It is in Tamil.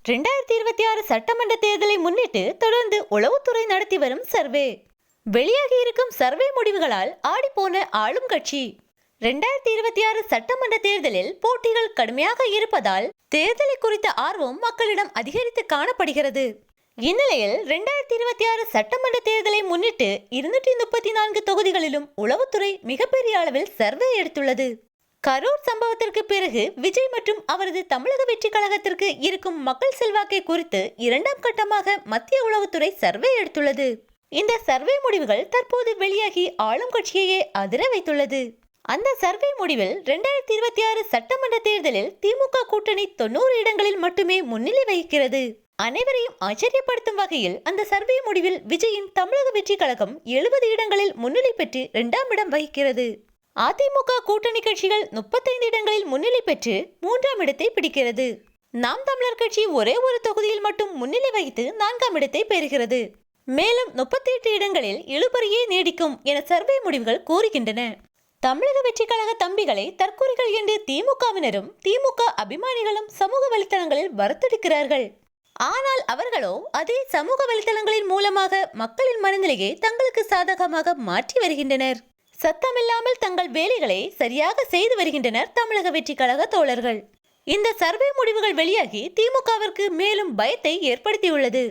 2026 சட்டமன்ற தேர்தலை முன்னிட்டு தொடர்ந்து உளவுத்துறை நடத்தி வரும் சர்வே. வெளியாகி இருக்கும் சர்வே முடிவுகளால் ஆடிப்போன ஆளும் கட்சி. 2026 சட்டமன்ற தேர்தலில் போட்டிகள் கடுமையாக இருப்பதால் தேர்தலை குறித்த ஆர்வம் மக்களிடம் அதிகரித்து காணப்படுகிறது. இந்நிலையில் 2026 சட்டமன்ற தேர்தலை முன்னிட்டு 234 தொகுதிகளிலும் உளவுத்துறை மிகப்பெரிய அளவில் சர்வே எடுத்துள்ளது. கரூர் சம்பவத்திற்கு பிறகு விஜய் மற்றும் அவரது தமிழக வெற்றி கழகத்திற்கு இருக்கும் மக்கள் செல்வாக்கை குறித்து இரண்டாம் கட்டமாக மத்திய உளவுத்துறை சர்வே எடுத்துள்ளது. இந்த சர்வே முடிவுகள் தற்போது வெளியாகி ஆளும் கட்சியையே அதிர வைத்துள்ளது. அந்த சர்வே முடிவில் 2026 சட்டமன்ற தேர்தலில் திமுக கூட்டணி 90 இடங்களில் மட்டுமே முன்னிலை வகிக்கிறது. அனைவரையும் ஆச்சரியப்படுத்தும் வகையில் அந்த சர்வே முடிவில் விஜயின் தமிழக வெற்றி கழகம் 70 இடங்களில் முன்னிலை பெற்று 2ஆம் இடம் வகிக்கிறது. அதிமுக கூட்டணி கட்சிகள் 35 இடங்களில் முன்னிலை பெற்று 3ஆம் இடத்தை பிடிக்கிறது. நாம் தமிழர் கட்சி ஒரே ஒரு தொகுதியில் மட்டும் முன்னிலை வகித்து 4ஆம் இடத்தை பெறுகிறது. மேலும் 38 இடங்களில் இழுபறியே நீடிக்கும் என சர்வே முடிவுகள் கூறுகின்றன. தமிழக வெற்றி கழக தம்பிகளை தற்கொலைகள் என்று திமுகவினரும் திமுக அபிமானிகளும் சமூக வலைத்தளங்களில் வறுத்தெடுக்கிறார்கள். ஆனால் அவர்களோ அதே சமூக வலைத்தளங்களின் மூலமாக மக்களின் மனநிலையை தங்களுக்கு சாதகமாக மாற்றி வருகின்றனர். சத்தமில்லாமல் தங்கள் வேலைகளை சரியாக செய்து வருகின்றனர் தமிழக வெற்றி கழக தோழர்கள். இந்த சர்வே முடிவுகள் வெளியாகி திமுகவிற்கு மேலும் பயத்தை ஏற்படுத்தியுள்ளது.